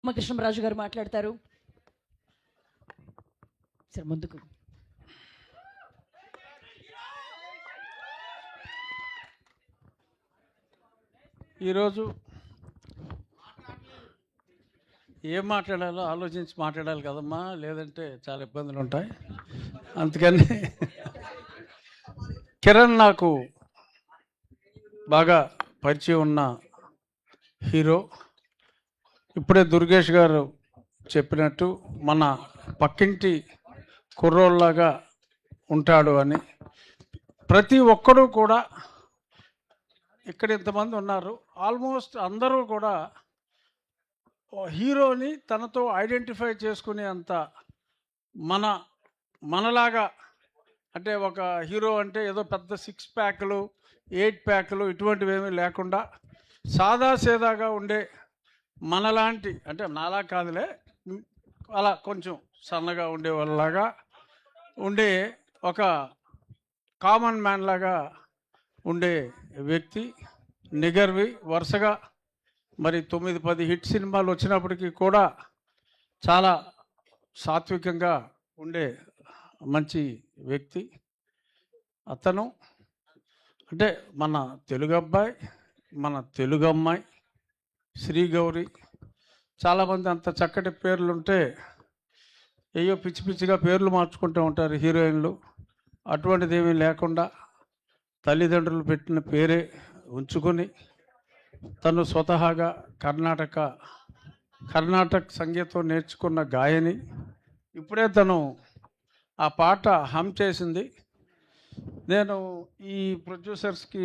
రామకృష్ణరాజు గారు మాట్లాడతారు. సరే ముందుకు. ఈరోజు ఏం మాట్లాడాలో ఆలోచించి మాట్లాడాలి కదమ్మా, లేదంటే చాలా ఇబ్బందులు ఉంటాయి. అందుకని కిరణ్ నాకు బాగా పరిచయం ఉన్న హీరో. ఇప్పుడే దుర్గేష్ గారు చెప్పినట్టు మన పక్కింటి కుర్రోళ్ళలాగా ఉంటాడు అని. ప్రతి ఒక్కరూ కూడా ఇక్కడ ఇంతమంది ఉన్నారు, ఆల్మోస్ట్ అందరూ కూడా హీరోని తనతో ఐడెంటిఫై చేసుకునే అంత మనలాగా, అంటే ఒక హీరో అంటే ఏదో పెద్ద 6 ప్యాక్లు 8 ప్యాక్లు ఇటువంటివి ఏమీ లేకుండా సాదాసీదాగా ఉండే మనలాంటి, అంటే నాలా కాదులే, అలా కొంచెం సన్నగా ఉండే వాళ్ళలాగా ఉండే ఒక కామన్ మ్యాన్ లాగా ఉండే వ్యక్తి. నిగర్వి వరుసగా మరి 9-10 హిట్ సినిమాలు వచ్చినప్పటికీ కూడా చాలా సాత్వికంగా ఉండే మంచి వ్యక్తి అతను. అంటే మన తెలుగు అబ్బాయి, మన తెలుగు అమ్మాయి శ్రీగౌరి. చాలామంది అంత చక్కటి పేర్లుంటే ఏయో పిచ్చి పిచ్చిగా పేర్లు మార్చుకుంటూ ఉంటారు హీరోయిన్లు. అటువంటిది ఏమీ లేకుండా తల్లిదండ్రులు పెట్టిన పేరే ఉంచుకొని తను స్వతహాగా కర్ణాటక సంగీతం నేర్చుకున్న గాయని. ఇప్పుడే తను ఆ పాట హమ్ చేసింది. నేను ఈ ప్రొడ్యూసర్స్కి,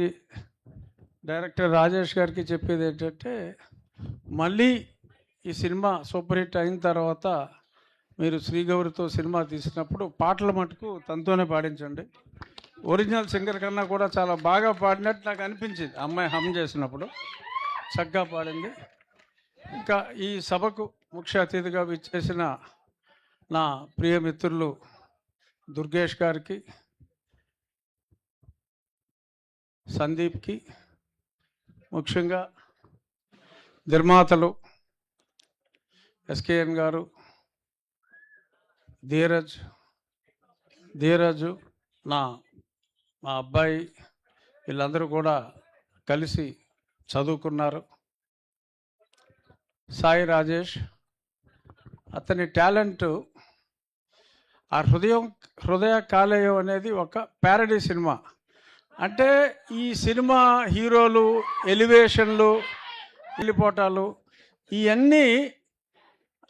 డైరెక్టర్ రాజేష్ గారికి చెప్పేది ఏంటంటే, మళ్ళీ ఈ సినిమా సూపర్ హిట్ అయిన తర్వాత మీరు శ్రీగౌరితో సినిమా తీసినప్పుడు పాటల మటుకు తనతోనే పాడించండి. ఒరిజినల్ సింగర్ కన్నా కూడా చాలా బాగా పాడినట్టు నాకు అనిపించింది. అమ్మాయి హమ్ చేసినప్పుడు చక్కగా పాడింది. ఇంకా ఈ సభకు ముఖ్య అతిథిగా విచ్చేసిన నా ప్రియమిత్రులు దుర్గేష్ గారికి, సందీప్కి, ముఖ్యంగా నిర్మాతలు ఎస్కేఎన్ గారు, ధీరజు, మా అబ్బాయి, వీళ్ళందరూ కూడా కలిసి చదువుకున్నారు. సాయి రాజేష్, అతని టాలెంట్, ఆ హృదయ కాలేయం అనేది ఒక ప్యారడీ సినిమా. అంటే ఈ సినిమా హీరోలు ఎలివేషన్లు, వెళ్ళిపోటాలు ఇవన్నీ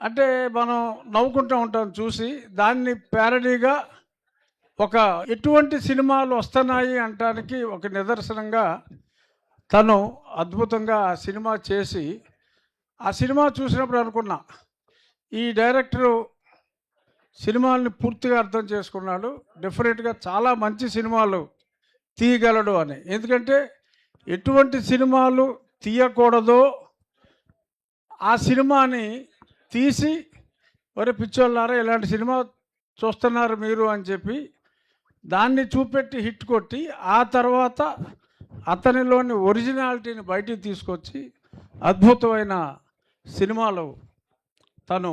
అంటే మనం నవ్వుకుంటూ ఉంటాం చూసి. దాన్ని ప్యారడీగా ఒక ఎటువంటి సినిమాలు వస్తున్నాయి అంటానికి ఒక నిదర్శనంగా తను అద్భుతంగా ఆ సినిమా చేసి, ఆ సినిమా చూసినప్పుడు అనుకున్నా, ఈ డైరెక్టరు సినిమాల్ని పూర్తిగా అర్థం చేసుకున్నాడు, డెఫినెట్గా చాలా మంచి సినిమాలు తీయగలడు అని. ఎందుకంటే ఎటువంటి సినిమాలు తీయకూడదో ఆ సినిమాని తీసి, ఒరే పిచ్చోళ్ళారా ఇలాంటి సినిమా చూస్తున్నారు మీరు అని చెప్పి దాన్ని చూపెట్టి హిట్ కొట్టి, ఆ తర్వాత అతనిలోని ఒరిజినాలిటీని బయటికి తీసుకొచ్చి అద్భుతమైన సినిమాలు తను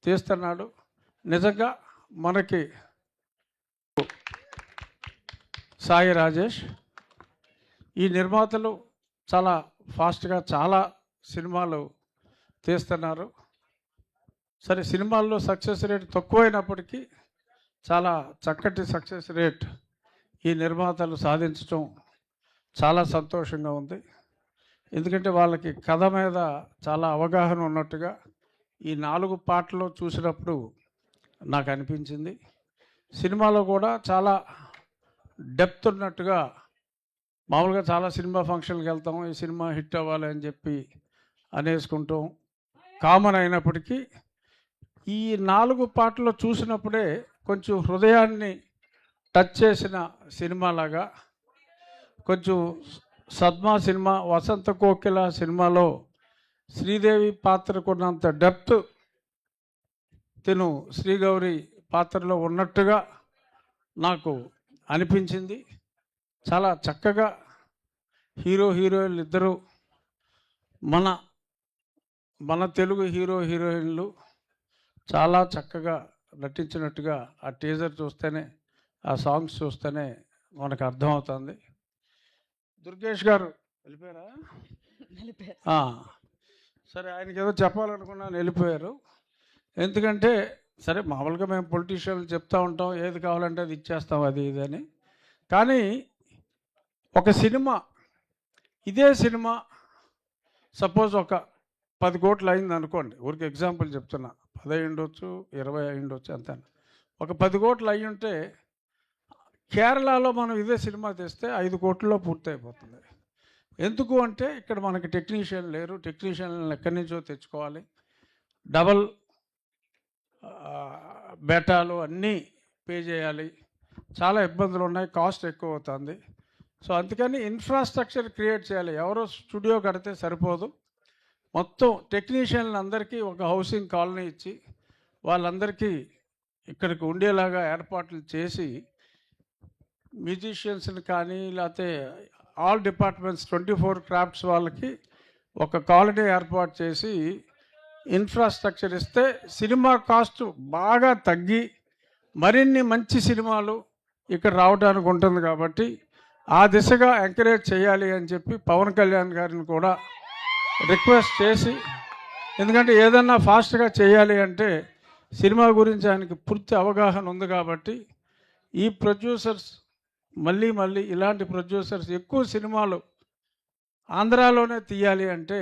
తీస్తున్నాడు. నిజంగా మనకి సాయి రాజేష్, ఈ నిర్మాతలు చాలా ఫాస్ట్గా చాలా సినిమాలు తీస్తున్నారు. సరే, సినిమాల్లో సక్సెస్ రేట్ తక్కువైనప్పటికీ చాలా చక్కటి సక్సెస్ రేట్ ఈ నిర్మాతలు సాధించడం చాలా సంతోషంగా ఉంది. ఎందుకంటే వాళ్ళకి కథ మీద చాలా అవగాహన ఉన్నట్టుగా ఈ 4 పాటలు చూసినప్పుడు నాకు అనిపించింది. సినిమాలో కూడా చాలా డెప్త్ ఉన్నట్టుగా. మామూలుగా చాలా సినిమా ఫంక్షన్కి వెళ్తాం, ఈ సినిమా హిట్ అవ్వాలి అని చెప్పి అనేసుకుంటాం, కామన్ అయినప్పటికీ ఈ 4 పాటలు చూసినప్పుడే కొంచెం హృదయాన్ని టచ్ చేసిన సినిమాలాగా. కొంచెం సద్మా సినిమా, వసంత కోకిల సినిమాలో శ్రీదేవి పాత్రకున్నంత డెప్త్ తిను శ్రీగౌరి పాత్రలో ఉన్నట్టుగా నాకు అనిపించింది. చాలా చక్కగా హీరో హీరోయిన్లు ఇద్దరు మన మన తెలుగు హీరో హీరోయిన్లు చాలా చక్కగా నటించినట్టుగా ఆ టీజర్ చూస్తేనే, ఆ సాంగ్స్ చూస్తేనే మనకు అర్థమవుతుంది. దుర్గేష్ గారు వెళ్ళిపోయారా? ఆ, సరే, ఆయనకి ఏదో చెప్పాలనుకున్నాను, వెళ్ళిపోయారు. ఎందుకంటే సరే, మామూలుగా మేము పొలిటీషియన్లు చెప్తూ ఉంటాం, ఏది కావాలంటే అది ఇచ్చేస్తాం, అది ఇది అని. కానీ ఒక సినిమా, ఇదే సినిమా సపోజ్ ఒక 10 కోట్లు అయింది అనుకోండి, ఊరికి ఎగ్జాంపుల్ చెప్తున్నా, 10 అయ్యుండొచ్చు, 20 అయ్యుండొచ్చు, అంతే. ఒక 10 కోట్లు అయ్యి ఉంటే కేరళలో మనం ఇదే సినిమా తెస్తే 5 కోట్లలో పూర్తయిపోతుంది. ఎందుకు అంటే ఇక్కడ మనకి టెక్నీషియన్ లేరు, టెక్నీషియన్లను ఎక్కడి నుంచో తెచ్చుకోవాలి, డబల్ బేటాలు అన్నీ పే చేయాలి, చాలా ఇబ్బందులు ఉన్నాయి, కాస్ట్ ఎక్కువ అవుతుంది. సో అందుకని ఇన్ఫ్రాస్ట్రక్చర్ క్రియేట్ చేయాలి. ఎవరో స్టూడియో కడితే సరిపోదు, మొత్తం టెక్నీషియన్లు అందరికీ ఒక హౌసింగ్ కాలనీ ఇచ్చి వాళ్ళందరికీ ఇక్కడికి ఉండేలాగా ఏర్పాట్లు చేసి, మ్యూజిషియన్స్ని కానీ లేకపోతే ఆల్ డిపార్ట్మెంట్స్ 24 క్రాఫ్ట్స్ వాళ్ళకి ఒక కాలనీ ఏర్పాటు చేసి ఇన్ఫ్రాస్ట్రక్చర్ ఇస్తే సినిమా కాస్ట్ బాగా తగ్గి మరిన్ని మంచి సినిమాలు ఇక్కడ రావడానికి ఉంటుంది. కాబట్టి ఆ దిశగా ఎంకరేజ్ చేయాలి అని చెప్పి పవన్ కళ్యాణ్ గారిని కూడా రిక్వెస్ట్ చేసి, ఎందుకంటే ఏదన్నా ఫాస్ట్గా చేయాలి అంటే సినిమా గురించి ఆయనకి పూర్తి అవగాహన ఉంది. కాబట్టి ఈ ప్రొడ్యూసర్స్ మళ్ళీ ఇలాంటి ప్రొడ్యూసర్స్ ఎక్కువ సినిమాలు ఆంధ్రాలోనే తీయాలి అంటే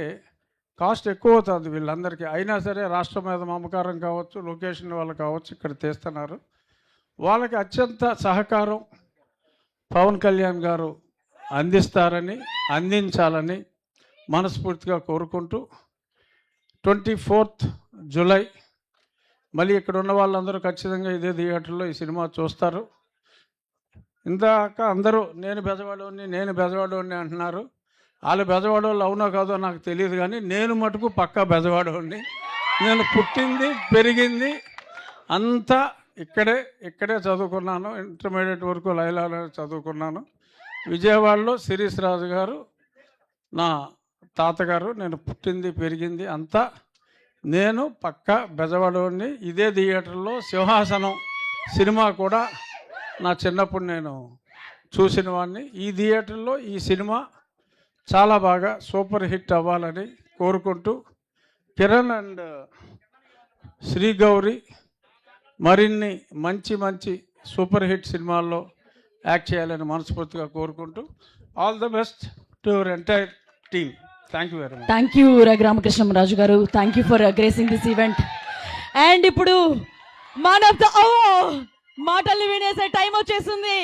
కాస్ట్ ఎక్కువ అవుతుంది వీళ్ళందరికీ. అయినా సరే రాష్ట్రం మీద మమకారం కావచ్చు, లొకేషన్ వాళ్ళు కావచ్చు, ఇక్కడ తీస్తున్నారు. వాళ్ళకి అత్యంత సహకారం పవన్ కళ్యాణ్ గారు అందించాలని మనస్ఫూర్తిగా కోరుకుంటూ 24th జూలై మళ్ళీ ఇక్కడ ఉన్న వాళ్ళందరూ ఖచ్చితంగా ఇదే థియేటర్లో ఈ సినిమా చూస్తారు. ఇందాక అందరూ నేను బెజవాడోని అంటున్నారు. వాళ్ళు బెజవాడోళ్ళు అవునో కాదో నాకు తెలియదు, కానీ నేను మటుకు పక్కా బెజవాడోని. నేను పుట్టింది పెరిగింది అంతా ఇక్కడే చదువుకున్నాను. ఇంటర్మీడియట్ వరకు లైలాలో చదువుకున్నాను. విజయవాడలో శిరీష్ రాజు గారు నా తాతగారు, నేను పుట్టింది పెరిగింది అంతా. నేను పక్కా బెజవాడోని. ఇదే థియేటర్లో సింహాసనం సినిమా కూడా నా చిన్నప్పుడు నేను చూసిన వాడిని. ఈ థియేటర్లో ఈ సినిమా చాలా బాగా సూపర్ హిట్ అవ్వాలని కోరుకుంటూ, కిరణ్ అండ్ శ్రీ గౌరీ మరిన్ని మంచి సూపర్ హిట్ సినిమాల్లో యాక్ట్ చేయాలని మనస్ఫూర్తిగా కోరుకుంటూ, all the best to your entire team. Thank you very much. Thank you Raghuramakrishnaraju garu, thank you for gracing this event. And ఇప్పుడు మాటల్ని వినేసే టైం వచ్చేసింది.